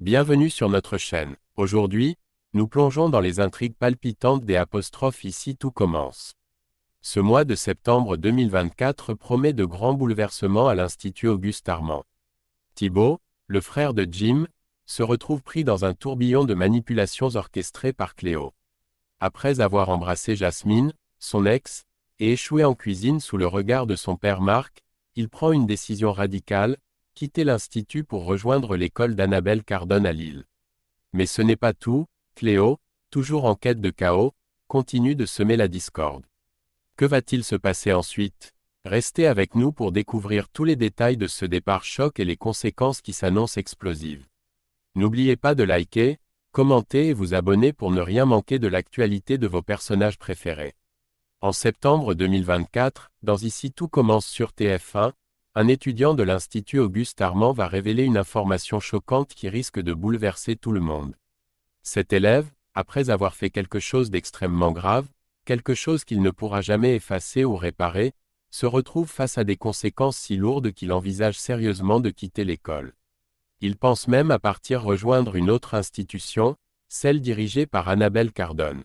Bienvenue sur notre chaîne. Aujourd'hui, nous plongeons dans les intrigues palpitantes des apostrophes ici tout commence. Ce mois de septembre 2024 promet de grands bouleversements à l'Institut Auguste Armand. Thibaut, le frère de Jim, se retrouve pris dans un tourbillon de manipulations orchestrées par Cléo. Après avoir embrassé Jasmine, son ex, et échoué en cuisine sous le regard de son père Marc, il prend une décision radicale, quitter l'Institut pour rejoindre l'école d'Annabelle Cardone à Lille. Mais ce n'est pas tout, Cléo, toujours en quête de chaos, continue de semer la discorde. Que va-t-il se passer ensuite? Restez avec nous pour découvrir tous les détails de ce départ choc et les conséquences qui s'annoncent explosives. N'oubliez pas de liker, commenter et vous abonner pour ne rien manquer de l'actualité de vos personnages préférés. En septembre 2024, dans Ici tout commence sur TF1, un étudiant de l'Institut Auguste Armand va révéler une information choquante qui risque de bouleverser tout le monde. Cet élève, après avoir fait quelque chose d'extrêmement grave, quelque chose qu'il ne pourra jamais effacer ou réparer, se retrouve face à des conséquences si lourdes qu'il envisage sérieusement de quitter l'école. Il pense même à partir rejoindre une autre institution, celle dirigée par Annabelle Cardone.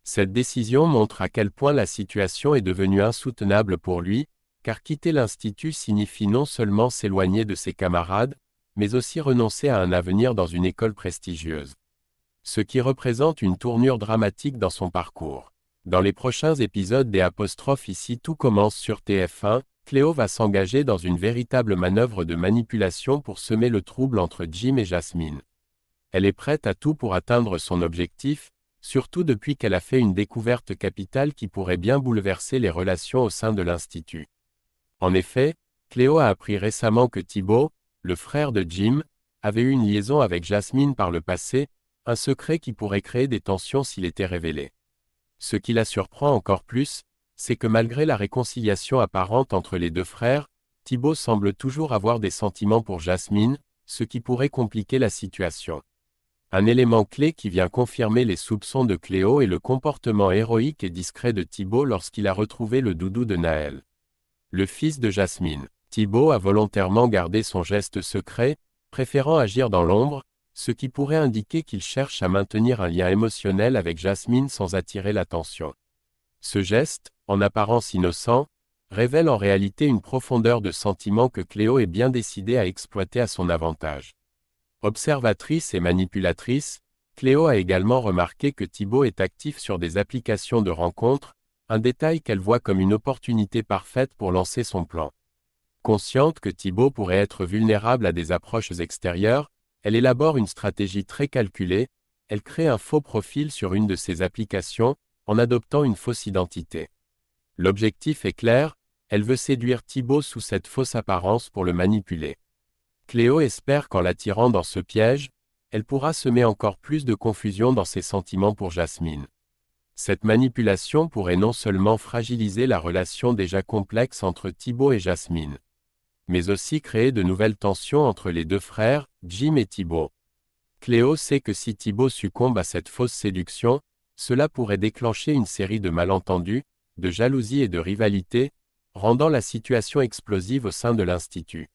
Cette décision montre à quel point la situation est devenue insoutenable pour lui, car quitter l'Institut signifie non seulement s'éloigner de ses camarades, mais aussi renoncer à un avenir dans une école prestigieuse. Ce qui représente une tournure dramatique dans son parcours. Dans les prochains épisodes des apostrophes Ici tout commence sur TF1, Cléo va s'engager dans une véritable manœuvre de manipulation pour semer le trouble entre Jim et Jasmine. Elle est prête à tout pour atteindre son objectif, surtout depuis qu'elle a fait une découverte capitale qui pourrait bien bouleverser les relations au sein de l'Institut. En effet, Cléo a appris récemment que Thibaut, le frère de Jim, avait eu une liaison avec Jasmine par le passé, un secret qui pourrait créer des tensions s'il était révélé. Ce qui la surprend encore plus, c'est que malgré la réconciliation apparente entre les deux frères, Thibaut semble toujours avoir des sentiments pour Jasmine, ce qui pourrait compliquer la situation. Un élément clé qui vient confirmer les soupçons de Cléo est le comportement héroïque et discret de Thibaut lorsqu'il a retrouvé le doudou de Naël, le fils de Jasmine. Thibaut a volontairement gardé son geste secret, préférant agir dans l'ombre, ce qui pourrait indiquer qu'il cherche à maintenir un lien émotionnel avec Jasmine sans attirer l'attention. Ce geste, en apparence innocent, révèle en réalité une profondeur de sentiment que Cléo est bien décidée à exploiter à son avantage. Observatrice et manipulatrice, Cléo a également remarqué que Thibaut est actif sur des applications de rencontres, un détail qu'elle voit comme une opportunité parfaite pour lancer son plan. Consciente que Thibaut pourrait être vulnérable à des approches extérieures, elle élabore une stratégie très calculée, elle crée un faux profil sur une de ses applications, en adoptant une fausse identité. L'objectif est clair, elle veut séduire Thibaut sous cette fausse apparence pour le manipuler. Cléo espère qu'en l'attirant dans ce piège, elle pourra semer encore plus de confusion dans ses sentiments pour Jasmine. Cette manipulation pourrait non seulement fragiliser la relation déjà complexe entre Thibaut et Jasmine, mais aussi créer de nouvelles tensions entre les deux frères, Jim et Thibaut. Cléo sait que si Thibaut succombe à cette fausse séduction, cela pourrait déclencher une série de malentendus, de jalousie et de rivalité, rendant la situation explosive au sein de l'Institut.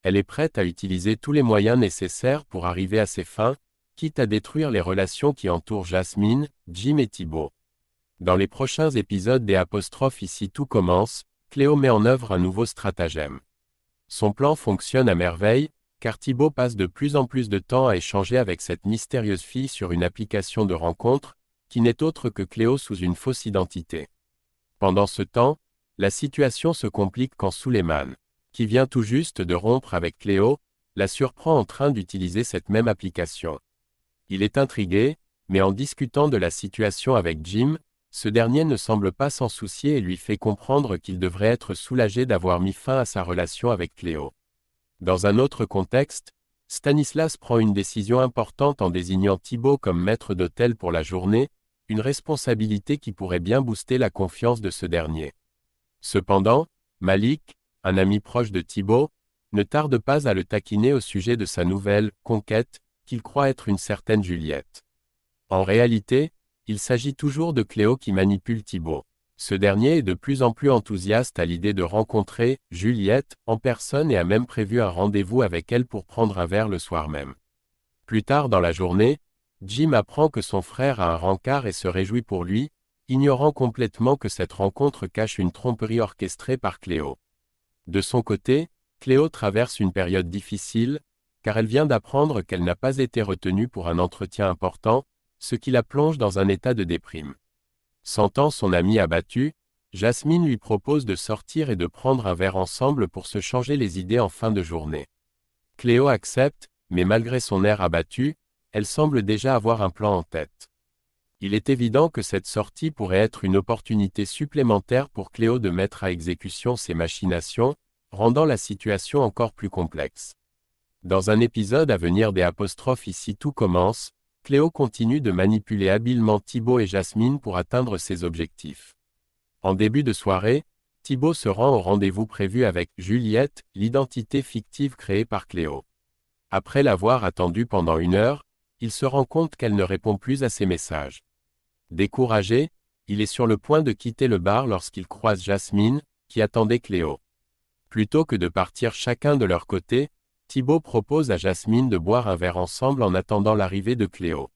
Elle est prête à utiliser tous les moyens nécessaires pour arriver à ses fins, quitte à détruire les relations qui entourent Jasmine, Jim et Thibaut. Dans les prochains épisodes des apostrophes Ici tout commence, Cléo met en œuvre un nouveau stratagème. Son plan fonctionne à merveille, car Thibaut passe de plus en plus de temps à échanger avec cette mystérieuse fille sur une application de rencontre, qui n'est autre que Cléo sous une fausse identité. Pendant ce temps, la situation se complique quand Suleiman, qui vient tout juste de rompre avec Cléo, la surprend en train d'utiliser cette même application. Il est intrigué, mais en discutant de la situation avec Jim, ce dernier ne semble pas s'en soucier et lui fait comprendre qu'il devrait être soulagé d'avoir mis fin à sa relation avec Cléo. Dans un autre contexte, Stanislas prend une décision importante en désignant Thibaut comme maître d'hôtel pour la journée, une responsabilité qui pourrait bien booster la confiance de ce dernier. Cependant, Malik, un ami proche de Thibaut, ne tarde pas à le taquiner au sujet de sa nouvelle « conquête » qu'il croit être une certaine Juliette. En réalité, il s'agit toujours de Cléo qui manipule Thibaut. Ce dernier est de plus en plus enthousiaste à l'idée de rencontrer Juliette en personne et a même prévu un rendez-vous avec elle pour prendre un verre le soir même. Plus tard dans la journée, Jim apprend que son frère a un rencard et se réjouit pour lui, ignorant complètement que cette rencontre cache une tromperie orchestrée par Cléo. De son côté, Cléo traverse une période difficile, car elle vient d'apprendre qu'elle n'a pas été retenue pour un entretien important, ce qui la plonge dans un état de déprime. Sentant son ami abattu, Jasmine lui propose de sortir et de prendre un verre ensemble pour se changer les idées en fin de journée. Cléo accepte, mais malgré son air abattu, elle semble déjà avoir un plan en tête. Il est évident que cette sortie pourrait être une opportunité supplémentaire pour Cléo de mettre à exécution ses machinations, rendant la situation encore plus complexe. Dans un épisode à venir des apostrophes ici tout commence, Cléo continue de manipuler habilement Thibaut et Jasmine pour atteindre ses objectifs. En début de soirée, Thibaut se rend au rendez-vous prévu avec Juliette, l'identité fictive créée par Cléo. Après l'avoir attendue pendant 1 heure, il se rend compte qu'elle ne répond plus à ses messages. Découragé, il est sur le point de quitter le bar lorsqu'il croise Jasmine, qui attendait Cléo. Plutôt que de partir chacun de leur côté, Thibaut propose à Jasmine de boire un verre ensemble en attendant l'arrivée de Cléo.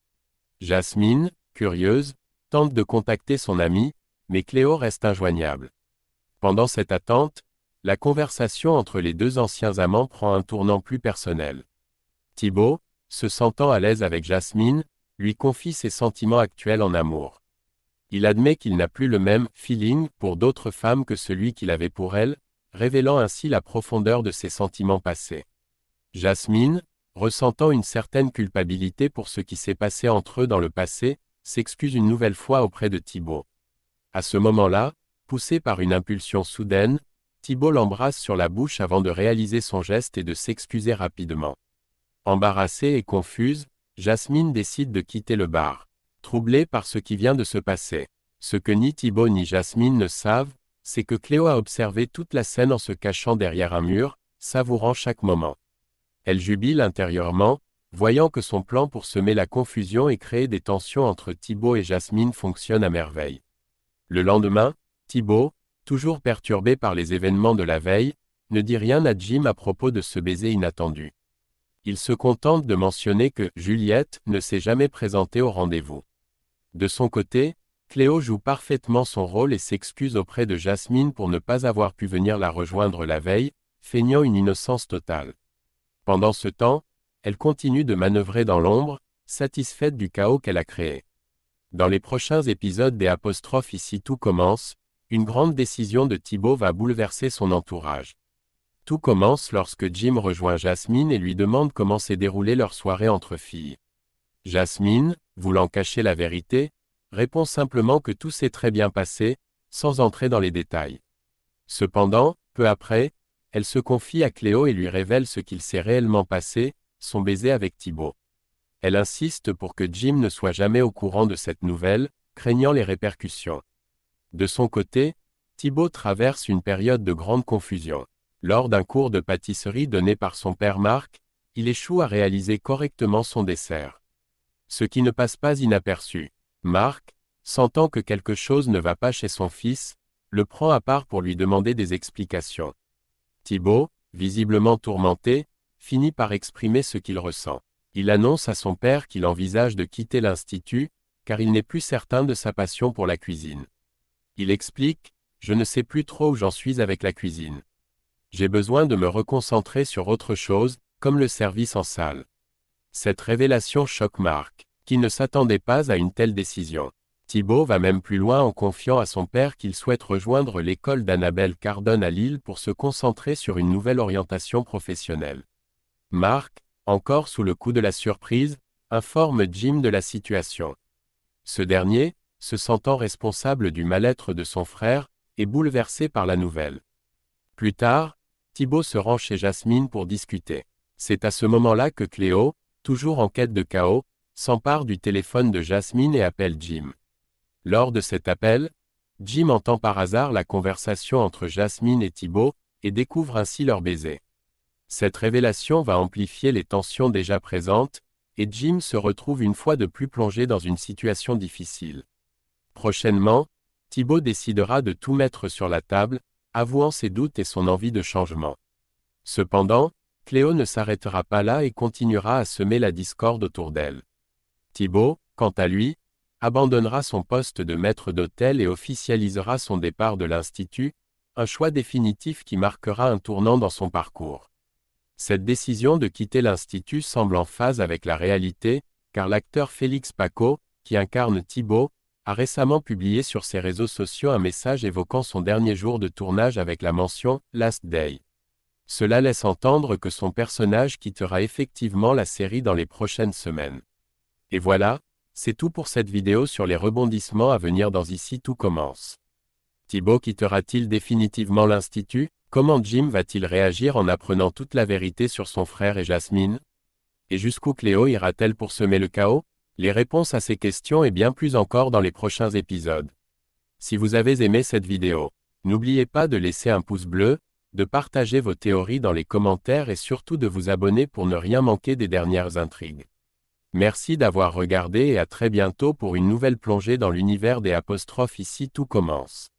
Jasmine, curieuse, tente de contacter son amie, mais Cléo reste injoignable. Pendant cette attente, la conversation entre les deux anciens amants prend un tournant plus personnel. Thibaut, se sentant à l'aise avec Jasmine, lui confie ses sentiments actuels en amour. Il admet qu'il n'a plus le même « feeling » pour d'autres femmes que celui qu'il avait pour elle, révélant ainsi la profondeur de ses sentiments passés. Jasmine, ressentant une certaine culpabilité pour ce qui s'est passé entre eux dans le passé, s'excuse une nouvelle fois auprès de Thibaut. À ce moment-là, poussé par une impulsion soudaine, Thibaut l'embrasse sur la bouche avant de réaliser son geste et de s'excuser rapidement. Embarrassée et confuse, Jasmine décide de quitter le bar, troublée par ce qui vient de se passer. Ce que ni Thibaut ni Jasmine ne savent, c'est que Cléo a observé toute la scène en se cachant derrière un mur, savourant chaque moment. Elle jubile intérieurement, voyant que son plan pour semer la confusion et créer des tensions entre Thibaut et Jasmine fonctionne à merveille. Le lendemain, Thibaut, toujours perturbé par les événements de la veille, ne dit rien à Jim à propos de ce baiser inattendu. Il se contente de mentionner que Juliette ne s'est jamais présentée au rendez-vous. De son côté, Cléo joue parfaitement son rôle et s'excuse auprès de Jasmine pour ne pas avoir pu venir la rejoindre la veille, feignant une innocence totale. Pendant ce temps, elle continue de manœuvrer dans l'ombre, satisfaite du chaos qu'elle a créé. Dans les prochains épisodes des apostrophes ici tout commence, une grande décision de Thibaut va bouleverser son entourage. Tout commence lorsque Jim rejoint Jasmine et lui demande comment s'est déroulée leur soirée entre filles. Jasmine, voulant cacher la vérité, répond simplement que tout s'est très bien passé, sans entrer dans les détails. Cependant, peu après, elle se confie à Cléo et lui révèle ce qu'il s'est réellement passé, son baiser avec Thibaut. Elle insiste pour que Jim ne soit jamais au courant de cette nouvelle, craignant les répercussions. De son côté, Thibaut traverse une période de grande confusion. Lors d'un cours de pâtisserie donné par son père Marc, il échoue à réaliser correctement son dessert. Ce qui ne passe pas inaperçu. Marc, sentant que quelque chose ne va pas chez son fils, le prend à part pour lui demander des explications. Thibaut, visiblement tourmenté, finit par exprimer ce qu'il ressent. Il annonce à son père qu'il envisage de quitter l'institut, car il n'est plus certain de sa passion pour la cuisine. Il explique « Je ne sais plus trop où j'en suis avec la cuisine. J'ai besoin de me reconcentrer sur autre chose, comme le service en salle. » Cette révélation choque Marc, qui ne s'attendait pas à une telle décision. Thibaut va même plus loin en confiant à son père qu'il souhaite rejoindre l'école d'Annabelle Cardone à Lille pour se concentrer sur une nouvelle orientation professionnelle. Marc, encore sous le coup de la surprise, informe Jim de la situation. Ce dernier, se sentant responsable du mal-être de son frère, est bouleversé par la nouvelle. Plus tard, Thibaut se rend chez Jasmine pour discuter. C'est à ce moment-là que Cléo, toujours en quête de chaos, s'empare du téléphone de Jasmine et appelle Jim. Lors de cet appel, Jim entend par hasard la conversation entre Jasmine et Thibaut, et découvre ainsi leur baiser. Cette révélation va amplifier les tensions déjà présentes, et Jim se retrouve une fois de plus plongé dans une situation difficile. Prochainement, Thibaut décidera de tout mettre sur la table, avouant ses doutes et son envie de changement. Cependant, Cléo ne s'arrêtera pas là et continuera à semer la discorde autour d'elle. Thibaut, quant à lui, abandonnera son poste de maître d'hôtel et officialisera son départ de l'Institut, un choix définitif qui marquera un tournant dans son parcours. Cette décision de quitter l'Institut semble en phase avec la réalité, car l'acteur Félix Paco, qui incarne Thibaut, a récemment publié sur ses réseaux sociaux un message évoquant son dernier jour de tournage avec la mention « Last Day ». Cela laisse entendre que son personnage quittera effectivement la série dans les prochaines semaines. Et voilà, c'est tout pour cette vidéo sur les rebondissements à venir dans Ici tout commence. Thibaut quittera-t-il définitivement l'Institut? Comment Jim va-t-il réagir en apprenant toute la vérité sur son frère et Jasmine? Et jusqu'où Cléo ira-t-elle pour semer le chaos? Les réponses à ces questions et bien plus encore dans les prochains épisodes. Si vous avez aimé cette vidéo, n'oubliez pas de laisser un pouce bleu, de partager vos théories dans les commentaires et surtout de vous abonner pour ne rien manquer des dernières intrigues. Merci d'avoir regardé et à très bientôt pour une nouvelle plongée dans l'univers des apostrophes Ici tout commence.